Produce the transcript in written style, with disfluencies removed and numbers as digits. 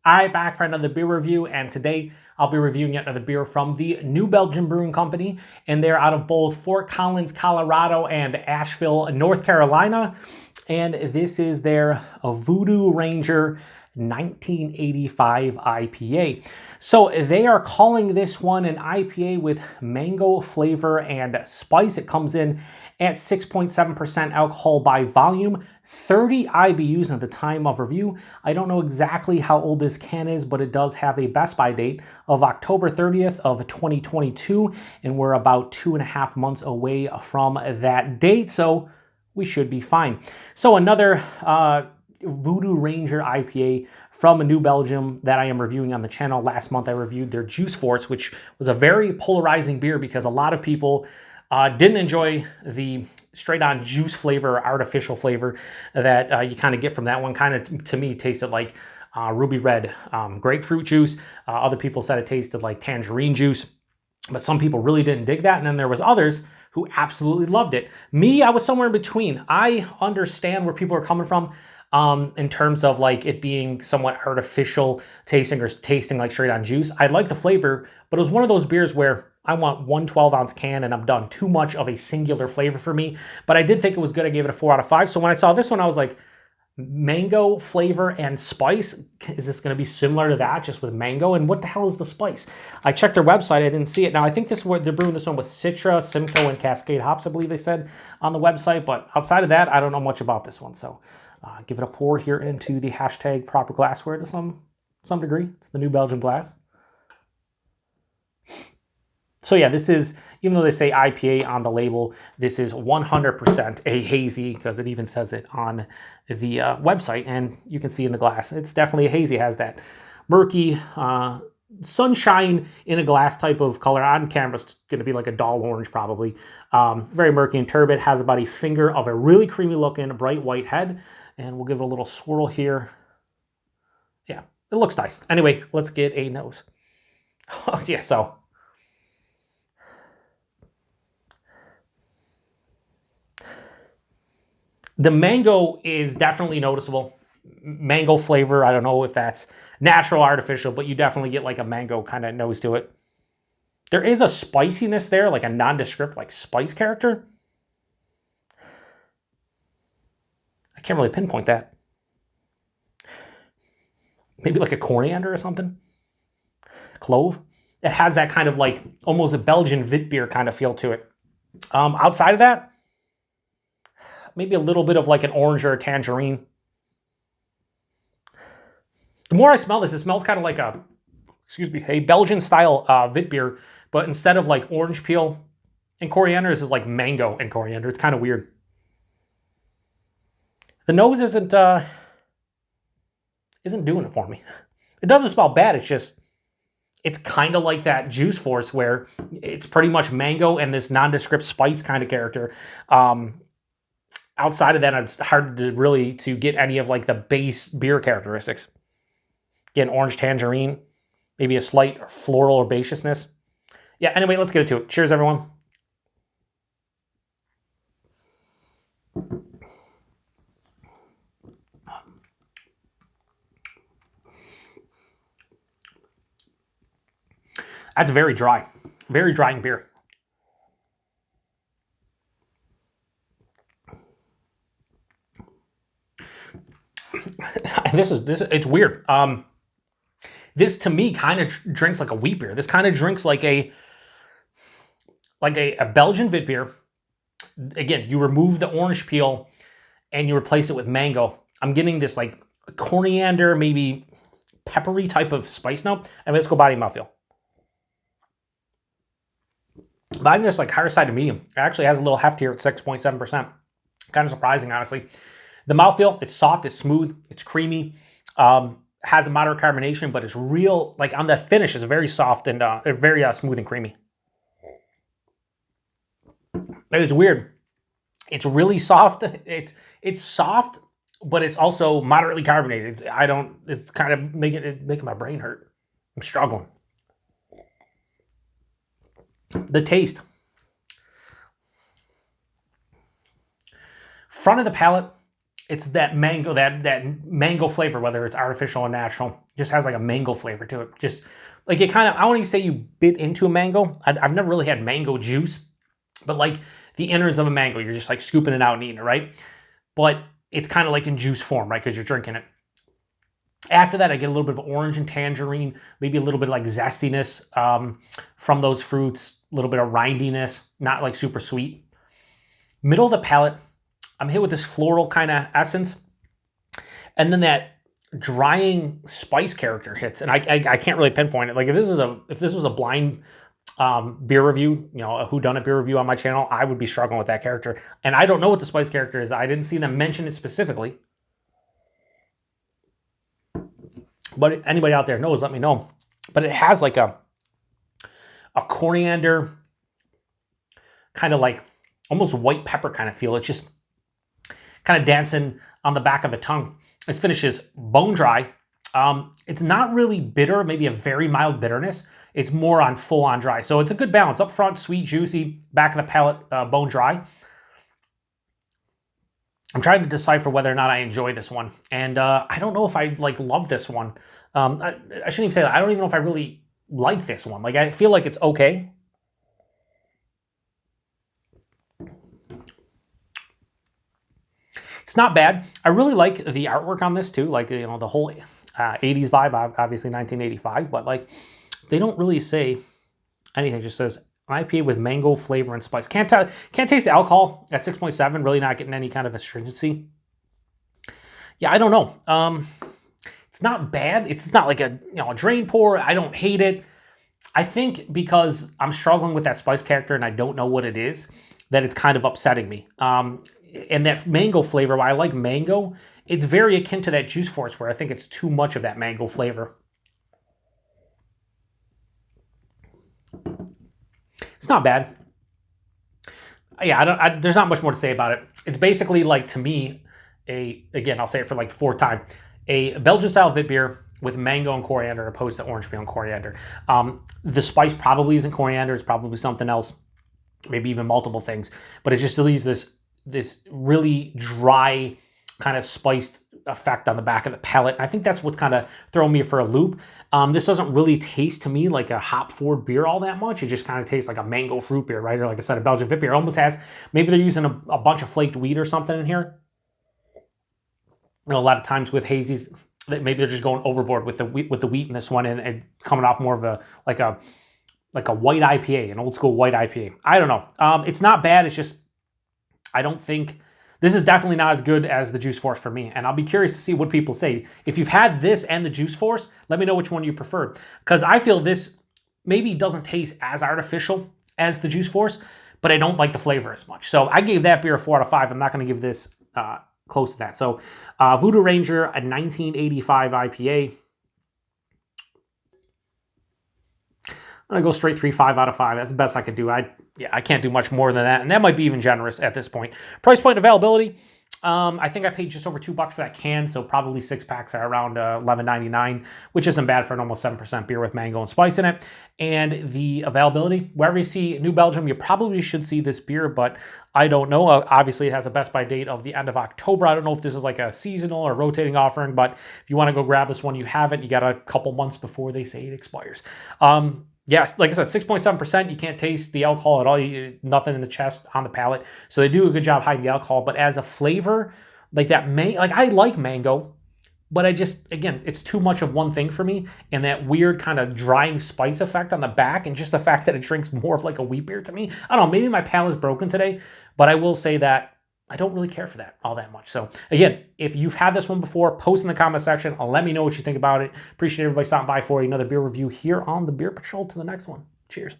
Alright, back for another beer review, and today I'll be reviewing yet another beer from the New Belgium Brewing Company, and they're out of both Fort Collins, Colorado, and Asheville, North Carolina, and this is their Voodoo Ranger 1985 IPA. So they are calling this one an IPA with mango flavor and spice. It comes in at 6.7% alcohol by volume, 30 IBUs at the time of review. I don't know exactly how old this can is, but it does have a best by date of October 30th of 2022, and we're about 2.5 months away from that date, so we should be fine. So another Voodoo Ranger IPA from New Belgium that I am reviewing on the channel. Last month I reviewed their Juice Force, which was a very polarizing beer because a lot of people didn't enjoy the straight-on juice flavor or artificial flavor that you kind of get from that one. Kind of, to me, tasted like ruby red grapefruit juice. Other people said it tasted like tangerine juice, but some people really didn't dig that. And then there was others who absolutely loved it. Me, I was somewhere in between. I understand where people are coming from in terms of like it being somewhat artificial tasting or tasting like straight on juice. I like the flavor, but it was one of those beers where I want one 12-ounce can and I'm done. Too much of a singular flavor for me, but I did think it was good. I gave it a 4 out of 5. So when I saw this one, I was like, mango flavor and spice. Is this going to be similar to that, just with mango? And what the hell is the spice? I checked their website. I didn't see it. Now, I think this is what they're brewing this one with Citra, Simcoe, and Cascade hops, I believe they said on the website. But outside of that, I don't know much about this one. So give it a pour here into the hashtag proper glassware to some degree. It's the New Belgium glass. So yeah, this is, even though they say IPA on the label, this is 100% a hazy, because it even says it on the website, and you can see in the glass, it's definitely a hazy. It has that murky sunshine in a glass type of color. On camera, it's going to be like a dull orange probably. Very murky and turbid, has about a finger of a really creamy looking bright white head, and we'll give it a little swirl here. Yeah, it looks nice. Anyway, let's get a nose. Yeah, so the mango is definitely noticeable. Mango flavor, I don't know if that's natural or artificial, but you definitely get like a mango kind of nose to it. There is a spiciness there, like a nondescript like spice character. I can't really pinpoint that. Maybe like a coriander or something. Clove. It has that kind of like almost a Belgian wit beer kind of feel to it. Outside of that, maybe a little bit of like an orange or a tangerine. The more I smell this, it smells kind of like a, a Belgian-style wit beer, but instead of like orange peel and coriander, this is like mango and coriander. It's kind of weird. The nose isn't doing it for me. It doesn't smell bad. It's just, it's kind of like that Juice Force where it's pretty much mango and this nondescript spice kind of character. Outside of that, it's hard to really to get any of like the base beer characteristics. Again, orange tangerine, maybe a slight floral herbaceousness. Yeah, anyway, let's get into it. Cheers, everyone. That's very drying beer. It's weird. This to me kind of drinks like a wheat beer. This kind of drinks like a Belgian wit beer. Again, you remove the orange peel and you replace it with mango. I'm getting this like coriander, maybe peppery type of spice note. And let's go body mouthfeel. But I'm just like higher side of medium. It actually has a little heft here at 6.7%. Kind of surprising, honestly. The mouthfeel, it's soft, it's smooth, it's creamy, has a moderate carbonation, but it's real, like on the finish, it's very soft and very smooth and creamy. It's weird. It's really soft. It's soft, but it's also moderately carbonated. It's kind of making my brain hurt. I'm struggling. The taste. Front of the palate, it's that mango, that mango flavor, whether it's artificial or natural. just has like a mango flavor to it. Just like it kind of, I won't even say you bit into a mango. I've never really had mango juice, but like the innards of a mango, you're just like scooping it out and eating it, right? But it's kind of like in juice form, right? Because you're drinking it. After that, I get a little bit of orange and tangerine, maybe a little bit of like zestiness from those fruits, a little bit of rindiness, not like super sweet. Middle of the palate, I'm hit with this floral kind of essence. And then that drying spice character hits. And I can't really pinpoint it. Like if this was a blind beer review, you know, a whodunit beer review on my channel, I would be struggling with that character. And I don't know what the spice character is. I didn't see them mention it specifically. But anybody out there knows, let me know. But it has like a coriander, kind of like almost white pepper kind of feel. It's just kind of dancing on the back of the tongue. This finish is bone dry. It's not really bitter, maybe a very mild bitterness. It's more on full on dry. So it's a good balance. Up front, sweet, juicy, back of the palate, bone dry. I'm trying to decipher whether or not I enjoy this one. And I don't know if I like love this one. I shouldn't even say that. I don't even know if I really like this one. Like I feel like it's okay. It's not bad. I really like the artwork on this too. Like, you know, the whole 80s vibe, obviously 1985, but like they don't really say anything. It just says IPA with mango flavor and spice. Can't taste the alcohol at 6.7. Really not getting any kind of astringency. Yeah, I don't know. It's not bad. It's not like a drain pour. I don't hate it. I think because I'm struggling with that spice character and I don't know what it is, that it's kind of upsetting me. And that mango flavor, while I like mango, it's very akin to that Juice Force where I think it's too much of that mango flavor. It's not bad. Yeah, there's not much more to say about it. It's basically like, to me, again, I'll say it for like the fourth time, a Belgian-style wit beer with mango and coriander opposed to orange peel and coriander. The spice probably isn't coriander. It's probably something else, maybe even multiple things. But it just leaves this really dry, kind of spiced effect on the back of the palate. And I think that's what's kind of throwing me for a loop. This doesn't really taste to me like a hop-forward beer all that much. It just kind of tastes like a mango fruit beer, right? Or like I said, a Belgian wit beer. It almost has, maybe they're using a bunch of flaked wheat or something in here. You know, a lot of times with hazies, maybe they're just going overboard with the wheat in this one and coming off more of a like a white IPA, an old school white IPA. I don't know. It's not bad. It's just, I don't think, this is definitely not as good as the Juice Force for me. And I'll be curious to see what people say. If you've had this and the Juice Force, let me know which one you prefer. Because I feel this maybe doesn't taste as artificial as the Juice Force, but I don't like the flavor as much. So I gave that beer a 4 out of 5. I'm not going to give this close to that. So Voodoo Ranger, a 1985 IPA. I'm going to go straight 3.5 out of 5. That's the best I could do. I can't do much more than that. And that might be even generous at this point. Price point and availability. I think I paid just over $2 for that can. So probably 6 packs are around $11.99, which isn't bad for an almost 7% beer with mango and spice in it. And the availability, wherever you see New Belgium, you probably should see this beer, but I don't know. Obviously, it has a best by date of the end of October. I don't know if this is like a seasonal or rotating offering, but if you want to go grab this one, you have it. You got a couple months before they say it expires. Yeah, like I said, 6.7%. You can't taste the alcohol at all. Nothing in the chest, on the palate. So they do a good job hiding the alcohol. But as a flavor, like that, I like mango, but I just, again, it's too much of one thing for me. And that weird kind of drying spice effect on the back, and just the fact that it drinks more of like a wheat beer to me. I don't know, maybe my palate's broken today, but I will say that I don't really care for that all that much. So again, if you've had this one before, post in the comment section. Let me know what you think about it. Appreciate everybody stopping by for another beer review here on the Beer Patrol. To the next one. Cheers.